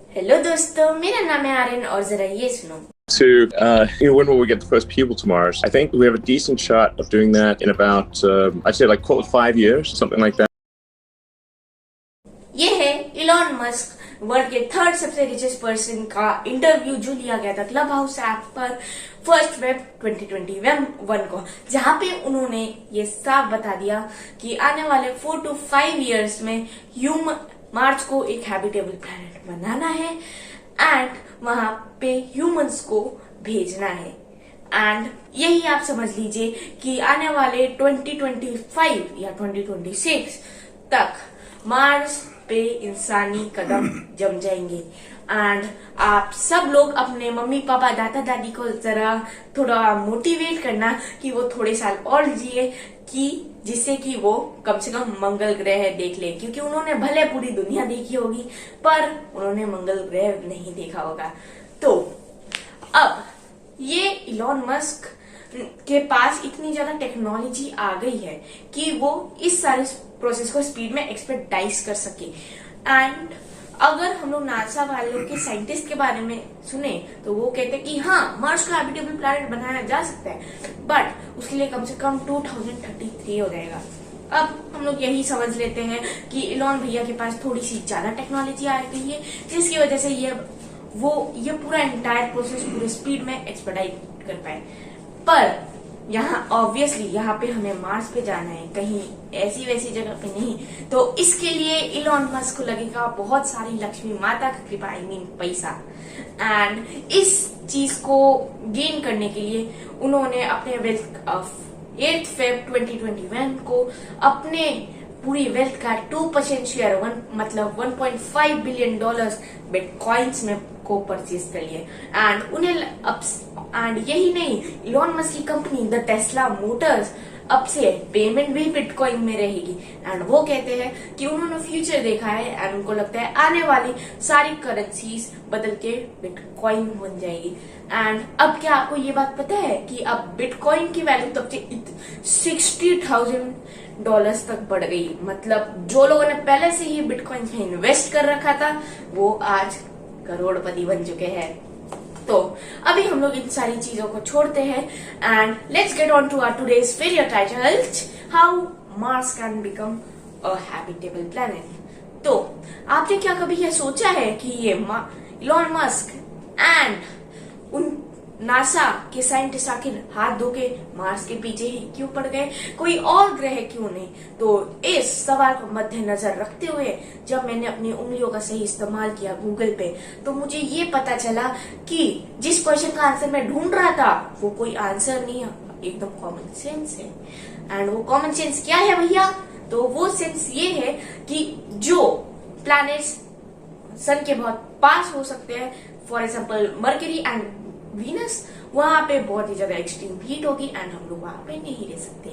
Hello दोस्तों, मेरा नाम है आर्यन और जरा ये सुनो। To when will we get the first people to Mars? I think we have a decent shot of doing that in about I'd say like call it 5 years, something like that. ये है Elon Musk world के third सबसे richest person का interview जो लिया गया था club house app पर 1 Feb 2021 को, जहां पे उन्होंने ये साफ बता दिया कि आने वाले 4 to 5 इयर्स में मार्स को एक हैबिटेबल प्लैनेट बनाना है एंड वहां पे ह्यूमंस को भेजना है। एंड यही आप समझ लीजिए कि आने वाले 2025 या 2026 तक मार्स पे इंसानी कदम जम जाएंगे। एंड आप सब लोग अपने मम्मी पापा दादा दादी को जरा थोड़ा मोटिवेट करना कि वो थोड़े साल और जिए, कि जिससे कि वो कम से कम मंगल ग्रह देख ले, क्योंकि उन्होंने भले पूरी दुनिया देखी होगी पर उन्होंने मंगल ग्रह नहीं देखा होगा। तो अब ये इलॉन मस्क के पास इतनी ज्यादा टेक्नोलॉजी आ गई है कि वो इस सारे प्रोसेस को स्पीड में एक्सपेक्टाइज कर सके। एंड अगर हम लोग नासा वालों के साइंटिस्ट के बारे में सुने तो वो कहते हैं कि हाँ, मार्स का हैबिटेबल प्लैनेट बनाया जा सकता है, बट उसके लिए कम से कम 2033 हो जाएगा। अब हम लोग यही समझ लेते हैं कि इलॉन भैया के पास थोड़ी सी ज्यादा टेक्नोलॉजी आ गई है, जिसकी वजह से ये पूरा एंटायर प्रोसेस पूरे स्पीड में एक्सपेडाइट कर पाए। पर ऑब्वियसली यहाँ पे हमें मार्स पे जाना है, कहीं ऐसी वैसी जगह पे नहीं। तो इसके लिए इलॉन मस्क को लगेगा बहुत सारी लक्ष्मी माता की कृपा, आई मीन पैसा। एंड इस चीज को गेन करने के लिए उन्होंने अपने वेल्थ ऑफ 8 Feb 2021 को अपने पूरी वेल्थ का 2% शेयर मतलब $1.5 बिलियन बिटकॉइंस में को परचेज कर लिए। एंड यही नहीं, इलॉन मस्क की कंपनी द टेस्ला मोटर्स अब से पेमेंट भी बिटकॉइन में रहेगी। एंड वो कहते हैं कि उन्होंने फ्यूचर देखा है एंड उनको लगता है आने वाली सारी करेंसीज बदल के बिटकॉइन बन जाएगी। एंड अब क्या आपको ये बात पता है कि अब बिटकॉइन की वैल्यू तब से $60,000 तक बढ़ गई। मतलब जो लोगों ने पहले से ही बिटकॉइन में इन्वेस्ट कर रखा था वो आज करोड़पति बन चुके हैं। तो अभी हम लोग इन सारी चीजों को छोड़ते हैं and let's get on to our today's video titled, how Mars can become a habitable planet. तो आपने क्या कभी यह सोचा है कि ये इलॉन मस्क एंड उन नासा के साइंटिस्ट आखिर हाथ धो के मार्स के पीछे ही क्यों पड़ गए, कोई और ग्रह क्यों नहीं? तो इस सवाल को मद्देनजर रखते हुए जब मैंने अपनी उंगलियों का सही इस्तेमाल किया गूगल पे, तो मुझे ये पता चला कि जिस क्वेश्चन का आंसर मैं ढूंढ रहा था वो कोई आंसर नहीं है, एकदम कॉमन सेंस है। एंड वो कॉमन सेंस क्या है भैया? तो वो सेंस ये है कि जो प्लैनेट्स सन के बहुत पास हो सकते हैं, for example mercury and Venus, वहां पे बहुत ही ज्यादा एक्सट्रीम हीट होगी एंड हम लोग वहां पे नहीं रह सकते।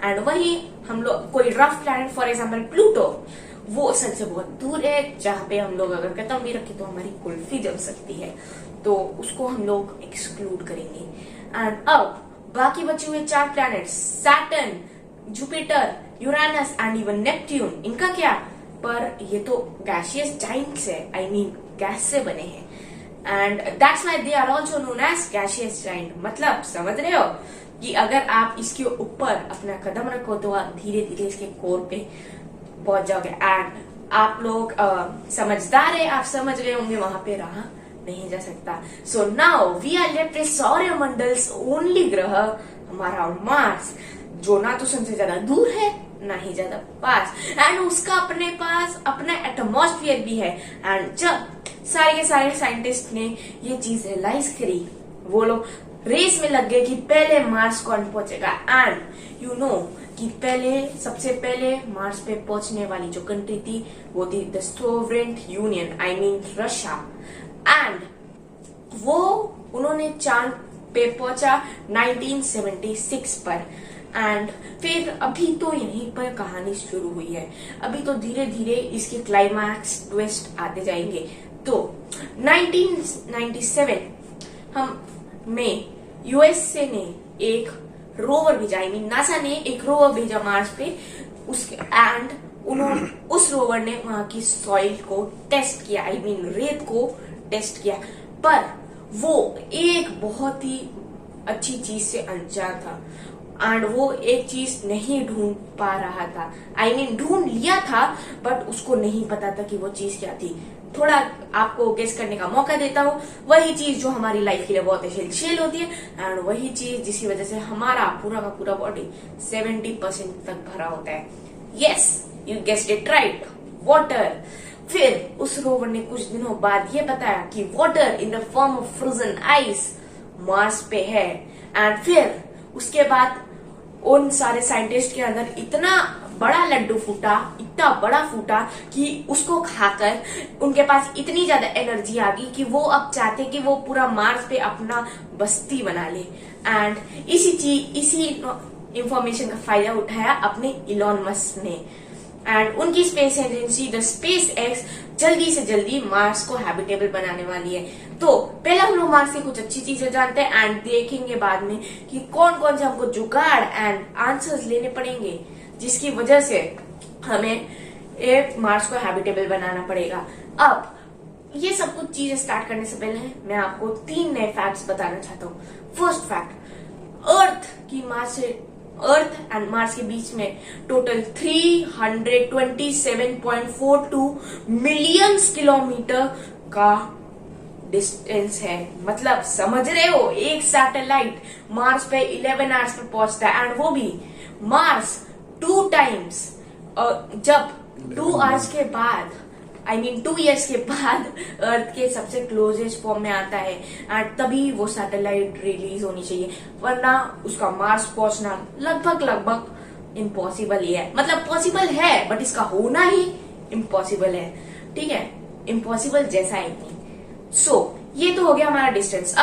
एंड वही हम लोग कोई rough planet for example Pluto, वो सन से बहुत दूर है, जहां पे हम लोग अगर कदम भी रखें तो हमारी कुल्फी जम सकती है, तो उसको हम लोग एक्सक्लूड करेंगे। एंड अब बाकी बचे हुए 4 planet Saturn, Jupiter, Uranus and even Neptune, इनका क्या? पर ये तो गैसियस जाइंट्स है, आई मीन गैस से बने हैं and that's why they are also known as gaseous giant. मतलब समझ रहे हो कि अगर आप इसके ऊपर अपना कदम रखो तो आप धीरे धीरे इसके कोर पे पहुंच जाओगे। एंड आप लोग समझदार है, आप समझ गए होंगे वहां पे रहा नहीं जा सकता। So now we are left with सौरमंडल्स ओनली ग्रह, हमारा मार्स, जो ना तो सन से ज्यादा दूर है ना ही ज्यादा पास, एंड उसका अपने पास अपना एटमॉस्फेयर भी है। एंड जब सारे के सारे साइंटिस्ट ने ये चीज रियलाइज करी, वो लोग रेस में लग गए कि पहले मार्स कौन पहुंचेगा। एंड यू नो कि सबसे पहले मार्स पे पहुंचने वाली जो कंट्री थी वो थी the Soviet union, I mean Russia. And वो उन्होंने चांद पे पहुंचा 1976 पर। एंड फिर अभी तो यहीं पर कहानी शुरू हुई है, अभी तो धीरे धीरे इसके क्लाइमैक्स ट्विस्ट आते जाएंगे। तो 1997 में यूएसए ने एक रोवर भेजा, आई मीन नासा ने एक रोवर भेजा मार्स पे, उसके एंड उन्होंने उस रोवर ने वहां की सॉइल को टेस्ट किया, आई मीन रेत को टेस्ट किया, पर वो एक बहुत ही अच्छी चीज से अनजान था एंड वो एक चीज नहीं ढूंढ पा रहा था। आई मीन ढूंढ लिया था बट उसको नहीं पता था कि वो चीज क्या थी। थोड़ा आपको गेस करने का मौका देता हूँ। वही चीज जो हमारी लाइफ के लिए बहुत एसेंशियल होती है एंड वही चीज जिसकी वजह से हमारा पूरा का पूरा बॉडी 70% तक भरा होता है। Yes, you guessed it right, water. फिर उस रोवर ने कुछ दिनों बाद ये बताया कि water in the form of frozen ice Mars पे है। एंड फिर उसके बाद उन सारे साइंटिस्ट के अंदर इतना बड़ा लड्डू फूटा, इतना बड़ा फूटा कि उसको खाकर उनके पास इतनी ज्यादा एनर्जी आ गई कि वो अब चाहते कि वो पूरा मार्स पे अपना बस्ती बना ले। एंड इसी इंफॉर्मेशन का फायदा उठाया अपने इलॉन मस्क ने एंड उनकी space agency the space x जल्दी से जल्दी मार्स को हैबिटेबल बनाने वाली है। तो पहले हम लोग मार्स की कुछ अच्छी चीजें जानते हैं एंड देखेंगे बाद में कि कौन कौन से हमको जुगाड़ एंड आंसर्स लेने पड़ेंगे जिसकी वजह से हमें एक मार्स को हैबिटेबल बनाना पड़ेगा। अब ये सब कुछ चीजें स्टार्ट करने से पहले मैं आपको 3 नए फैक्ट्स बताना चाहता हूँ। First fact, earth and Mars के बीच में टोटल 327.42 मिलियन किलोमीटर का डिस्टेंस है। मतलब समझ रहे हो, एक सैटेलाइट मार्स पे 11 आवर्स पे पहुंचता है एंड वो भी मार्स 2 टाइम्स, जब 2 आवर्स के बाद, आई मीन 2 इयर्स के बाद अर्थ के सबसे क्लोजेस्ट फॉर्म में आता है एंड तभी वो सैटेलाइट रिलीज होनी चाहिए, वरना उसका मार्स पहुंचना लगभग इम्पॉसिबल ही है। मतलब पॉसिबल है बट इसका होना ही इम्पॉसिबल है। ठीक है, इम्पॉसिबल जैसा ही नहीं। सो ये तो हो गया हमारा डिस्टेंस।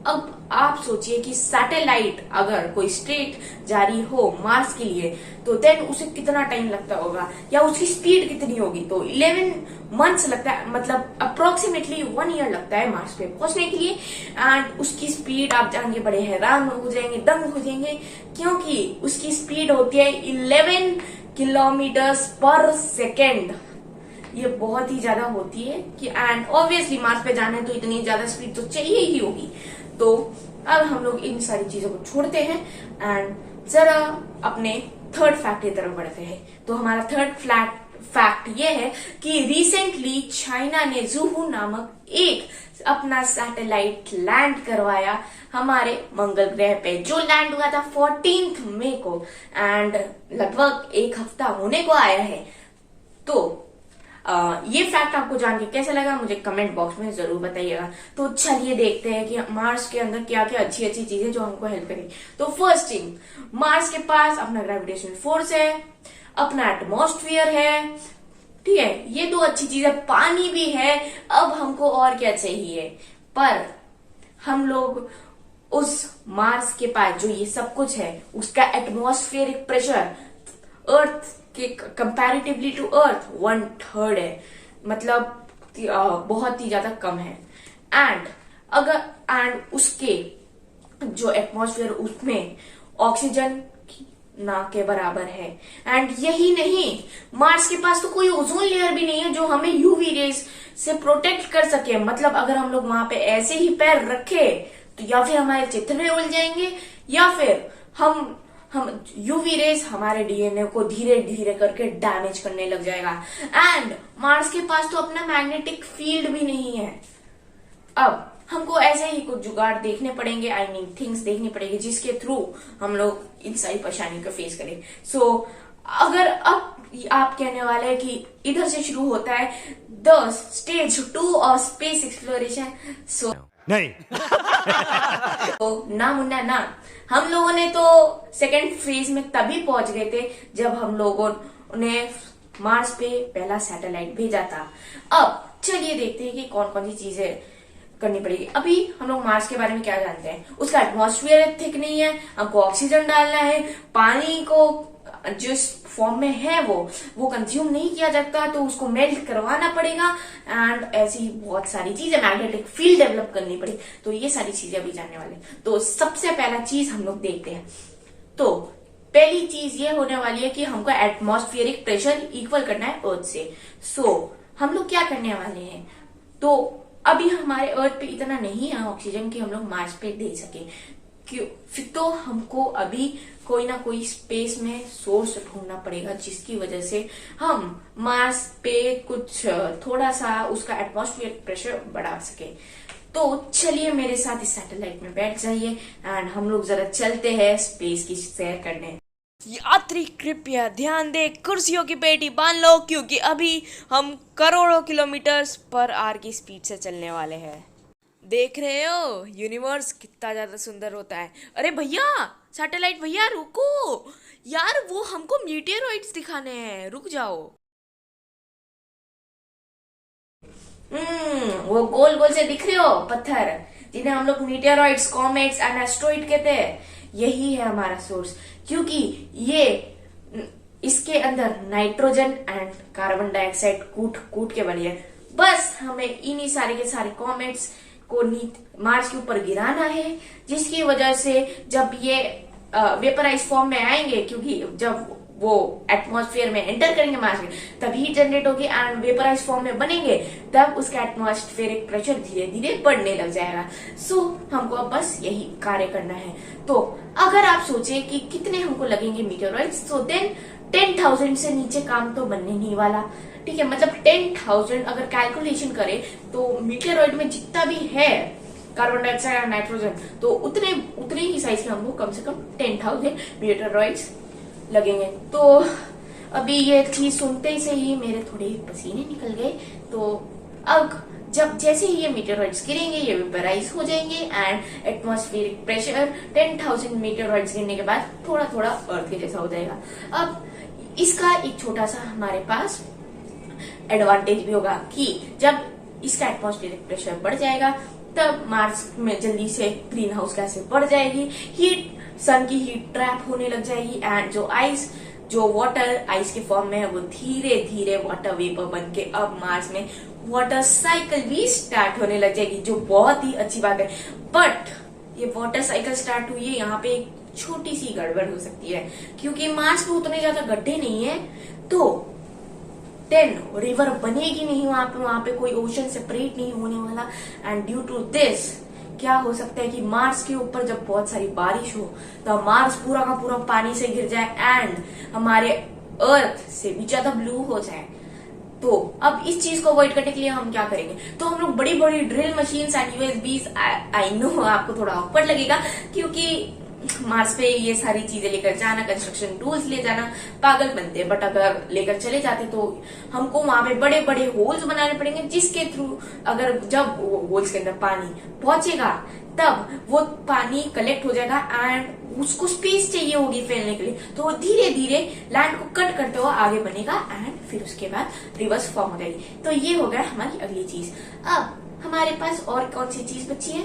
अब आप सोचिए कि सैटेलाइट अगर कोई स्ट्रेट जारी हो मार्स के लिए तो देन उसे कितना टाइम लगता होगा या उसकी स्पीड कितनी होगी। तो 11 मंथ्स लगता है, मतलब अप्रोक्सीमेटली 1 ईयर लगता है मार्स पे पहुंचने के लिए एंड उसकी स्पीड आप जान के बड़े हैरान हो जाएंगे, दंग हो जाएंगे, क्योंकि उसकी स्पीड होती है 11 किलोमीटर्स पर सेकेंड। ये बहुत ही ज्यादा होती है कि एंड ऑब्वियसली मार्स पे जाना है तो इतनी ज्यादा स्पीड तो चाहिए ही होगी। तो अब हम लोग इन सारी चीजों को छोड़ते हैं एंड जरा अपने थर्ड फैक्ट की तरफ बढ़ते हैं। तो हमारा थर्ड फैक्ट ये है कि रिसेंटली चाइना ने ज़ूहू नामक एक अपना सैटेलाइट लैंड करवाया हमारे मंगल ग्रह पे, जो लैंड हुआ था 14 मई को एंड लगभग 1 हफ्ता होने को आया है। तो ये फैक्ट आपको जान के कैसा लगा मुझे कमेंट बॉक्स में जरूर बताइएगा। तो चलिए देखते हैं कि मार्स के अंदर क्या क्या अच्छी अच्छी चीजें जो हमको हेल्प करेंगी। तो फर्स्ट थिंग, मार्स के पास अपना ग्रेविटेशनल फोर्स है, अपना एटमॉस्फेयर है, ठीक है, ये 2 अच्छी चीजें, पानी भी है। अब हमको और क्या चाहिए, पर हम लोग उस मार्स के पास जो ये सब कुछ है उसका एटमॉस्फेरिक प्रेशर अर्थ के कंपैरेटिवली टू अर्थ 1/3 है, मतलब बहुत ही ज्यादा कम है। एंड उसके जो एटमॉस्फेयर उसमें ऑक्सीजन ना के बराबर है। एंड यही नहीं, मार्स के पास तो कोई ओजोन लेयर भी नहीं है जो हमें यूवी रेज से प्रोटेक्ट कर सके। मतलब अगर हम लोग वहां पे ऐसे ही पैर रखे तो या फिर हमारे चिथड़े उड़ जाएंगे या फिर हम यूवी रेज हमारे डीएनए को धीरे धीरे करके डैमेज करने लग जाएगा। एंड मार्स के पास तो अपना मैग्नेटिक फील्ड भी नहीं है। अब हमको ऐसे ही कुछ जुगाड़ देखने पड़ेंगे, आई मीन थिंग्स देखनी पड़ेगी जिसके थ्रू हम लोग इन सारी परेशानियों को फेस करें। सो अगर अब आप कहने वाले हैं कि इधर से शुरू होता है the stage 2 of space exploration, so नहीं तो ना मुन्ना ना, हम लोगों ने तो सेकेंड फेज में तभी पहुंच गए थे जब हम लोगों ने मार्स पे पहला सैटेलाइट भेजा था। अब चलिए देखते हैं कि कौन कौन सी चीजें करनी पड़ेगी। अभी हम लोग मार्स के बारे में क्या जानते हैं, उसका एटमॉस्फेयर थिक नहीं है, हमको ऑक्सीजन डालना है, पानी को जिस फॉर्म में है वो कंज्यूम नहीं किया जाता तो उसको मेल्ट करवाना पड़ेगा एंड ऐसी बहुत सारी चीजें, मैग्नेटिक फील्ड डेवलप करनी पड़ेगी। तो ये सारी चीजें अभी जानने वाले। तो सबसे पहला चीज हम लोग देखते हैं। तो पहली चीज ये होने वाली है कि हमको एटमॉस्फेरिक प्रेशर इक्वल करना है अर्थ से। हम लोग क्या करने वाले हैं, तो अभी हमारे अर्थ पे इतना नहीं है ऑक्सीजन कि हम लोग मार्स पे दे सके, क्यों, फिर तो हमको अभी कोई ना कोई स्पेस में सोर्स ढूंढना पड़ेगा जिसकी वजह से हम मार्स पे कुछ थोड़ा सा उसका एटमॉस्फेरिक प्रेशर बढ़ा सके। तो चलिए मेरे साथ इस सैटेलाइट में बैठ जाइए एंड हम लोग जरा चलते हैं स्पेस की सैर करने। यात्री कृपया ध्यान दें, कुर्सियों की पेटी बांध लो क्योंकि अभी हम करोड़ों किलोमीटर पर आवर की स्पीड से चलने वाले हैं। देख रहे हो यूनिवर्स कितना ज्यादा सुंदर होता है। अरे भैया, सैटेलाइट भैया रुको यार, वो हमको मीटियोराइट्स दिखाने हैं, रुक जाओ। वो गोल गोल से दिख रहे हो पत्थर, जिन्हें हम लोग मीटियोराइट्स, कॉमेट्स एंड एस्ट्रॉइड कहते हैं, यही है हमारा सोर्स। क्योंकि ये इसके अंदर नाइट्रोजन एंड कार्बन डाइऑक्साइड कूट कूट के बने हैं। बस हमें इन्हीं सारे के सारे कॉमेट्स को मार्स के ऊपर गिराना है, जिसकी वजह से जब ये वेपराइज फॉर्म में आएंगे, क्योंकि जब वो एटमॉस्फेयर में एंटर करेंगे मार्स में, तब हीट जनरेट होगी एंड वेपराइज फॉर्म में बनेंगे, तब उसका एटमॉस्फेरिक प्रेशर धीरे धीरे बढ़ने लग जाएगा। हमको अब बस यही कार्य करना है। तो अगर आप सोचे कि कितने हमको लगेंगे मीटियोराइट्स, तो देन 10,000 से नीचे काम तो बनने नहीं वाला। ठीक है, मतलब 10,000 अगर कैलकुलेशन करें तो मीटियोराइट में जितना भी है कार्बन डाइऑक्साइड और नाइट्रोजन, तो उतने ही साइज के हमको कम से कम 10,000 मीटियोराइट्स लगेंगे। तो अभी ये चीज सुनते से ही मेरे थोड़े पसीने निकल गए। तो अब जैसे ही ये मीटियोराइट्स गिरेंगे, ये वेपराइज हो जाएंगे एंड एटमॉस्फेरिक प्रेशर 10,000 मीटियोराइट्स गिरने के बाद थोड़ा थोड़ा अर्थ के जैसा हो जाएगा। अब इसका एक छोटा सा हमारे पास एडवांटेज भी होगा कि जब इसका एटमॉस्फेरिक प्रेशर बढ़ जाएगा, तब मार्स में जल्दी से ग्रीन हाउस गैसें बढ़ जाएगी, सन की हीट ट्रैप होने लग जाएगी एंड जो वाटर आइस के फॉर्म में है, वो धीरे धीरे वाटर वेपर बन के अब मार्स में वाटर साइकिल भी स्टार्ट होने लग जाएगी, जो बहुत ही अच्छी बात है। बट ये वाटर साइकिल स्टार्ट हुई है, यहाँ पे एक छोटी सी गड़बड़ हो सकती है, क्योंकि मार्स में उतने ज्यादा गड्ढे नहीं है, तो देन रिवर बनेगी नहीं वहां पे कोई ओशन सेपरेट नहीं होने वाला। एंड ड्यू टू दिस क्या हो सकता है कि मार्स के ऊपर जब बहुत सारी बारिश हो, तो मार्स पूरा का पूरा पानी से घिर जाए एंड हमारे अर्थ से भी ज्यादा ब्लू हो जाए। तो अब इस चीज को अवॉइड करने के लिए हम क्या करेंगे, तो हम लोग बड़ी बड़ी drill machines and USBs, I know आपको थोड़ा ऑकवर्ड लगेगा, क्योंकि मार्स पे ये सारी चीजें लेकर जाना, कंस्ट्रक्शन टूल्स ले जाना पागल बनते हैं। बट अगर लेकर चले जाते तो हमको वहां पे बड़े बड़े होल्स बनाने पड़ेंगे, जिसके थ्रू अगर जब होल्स के अंदर पानी पहुंचेगा, तब वो पानी कलेक्ट हो जाएगा एंड उसको स्पेस चाहिए होगी फैलने के लिए, तो वो धीरे धीरे लैंड को कट करते हुए आगे बनेगा एंड फिर उसके बाद रिवर्स फॉर्म हो जाएगी। तो ये हो गया हमारी अगली चीज। अब हमारे पास और कौन सी चीज बची है,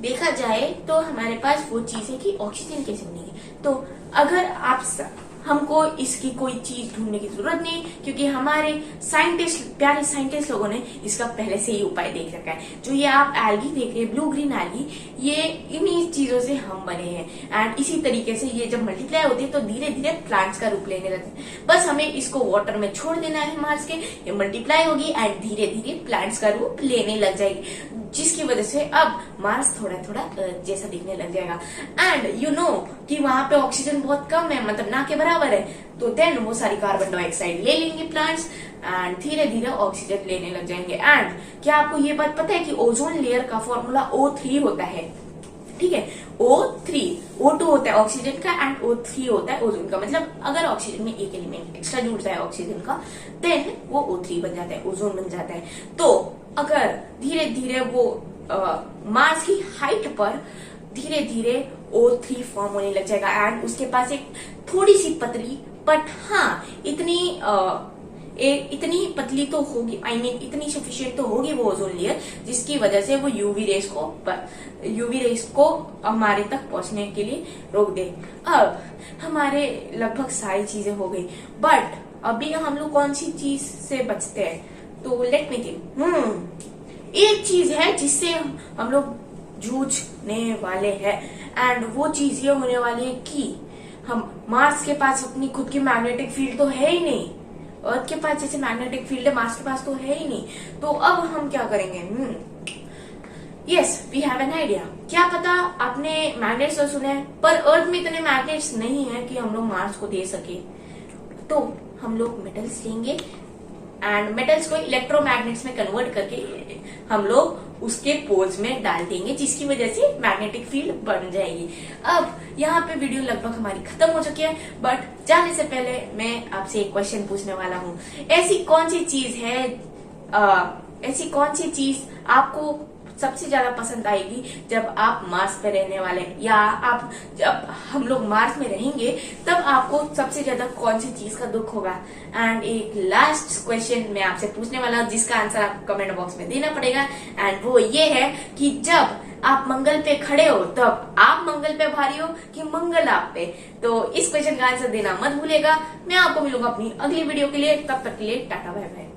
देखा जाए तो हमारे पास वो चीज है कि ऑक्सीजन कैसे बनेगी। तो अगर हमको इसकी कोई चीज ढूंढने की जरूरत नहीं, क्योंकि हमारे प्यारे साइंटिस्ट लोगों ने इसका पहले से ही उपाय देख रखा है। जो ये आप एल्गी देख रहे हैं, ब्लू ग्रीन एल्गी, ये इन्हीं चीजों से हम बने हैं एंड इसी तरीके से ये जब मल्टीप्लाई होती है तो धीरे धीरे प्लांट्स का रूप लेने लगते हैं। बस हमें इसको वाटर में छोड़ देना है मार्स के, ये मल्टीप्लाई होगी एंड धीरे धीरे प्लांट्स का रूप लेने लग जाएगी, जिसकी वजह से अब मार्स थोड़ा थोड़ा जैसा दिखने लग जाएगा। एंड यू नो कि वहां पे ऑक्सीजन बहुत कम है, मतलब ना के बराबर है, तो देन वो सारी कार्बन डाइऑक्साइड ले लेंगे प्लांट्स एंड धीरे धीरे ऑक्सीजन लेने लग जाएंगे। एंड क्या आपको ये बात पता है कि ओजोन लेयर का फॉर्मूला O3 होता है, ठीक है, O3, O2 होता है ऑक्सीजन का एंड O3 होता है ओजोन का। मतलब अगर ऑक्सीजन में एक एलिमेंट एक्स्ट्रा जुड़ जाए ऑक्सीजन का, देन वो O3 बन जाता है, ओजोन बन जाता है। तो अगर धीरे धीरे वो मार्स की हाइट पर धीरे धीरे O3 फॉर्म होने लग जाएगा एंड उसके पास एक थोड़ी सी पतली, बट हाँ इतनी पतली तो होगी, आई मीन इतनी सफिशिएंट तो होगी वो ओजोन लेयर, जिसकी वजह से वो यूवी रेस को हमारे तक पहुंचने के लिए रोक दे। अब हमारे लगभग सारी चीजें हो गई, बट अभी हम लोग कौन सी चीज से बचते हैं, तो लेट मी थिंक। एक चीज है जिससे हम लोग जूझने वाले हैं एंड वो चीज ये होने वाली है कि हम मार्स के पास अपनी खुद की मैग्नेटिक फील्ड तो है ही नहीं, अर्थ के पास जैसे मैग्नेटिक फील्ड है मार्स के पास तो है ही नहीं, तो अब हम क्या करेंगे? Yes, we have an idea. क्या पता आपने मैग्नेट्स तो सुने हैं, पर अर्थ में इतने मैग्नेट्स नहीं है कि हम लोग मार्स को दे सके, तो हम लोग मेटल्स लेंगे एंड मेटल्स को इलेक्ट्रोमैग्नेट्स में कन्वर्ट करके हम लोग उसके पोल्स में डाल देंगे, जिसकी वजह से मैग्नेटिक फील्ड बन जाएगी। अब यहाँ पे वीडियो लगभग हमारी खत्म हो चुकी है, बट जाने से पहले मैं आपसे एक क्वेश्चन पूछने वाला हूँ। ऐसी कौन सी चीज आपको सबसे ज्यादा पसंद आएगी जब आप मार्स पे रहने वाले हैं, या आप जब हम लोग मार्स में रहेंगे तब आपको सबसे ज्यादा कौन सी चीज का दुख होगा? एंड एक लास्ट क्वेश्चन मैं आपसे पूछने वाला हूँ, जिसका आंसर आपको कमेंट बॉक्स में देना पड़ेगा, एंड वो ये है कि जब आप मंगल पे खड़े हो तब आप मंगल पे भारी हो कि मंगल आप पे? तो इस क्वेश्चन का आंसर देना मत भूलेगा। मैं आपको मिलूंगा अपनी अगली वीडियो के लिए, तब तक के लिए टाटा बाय बाय।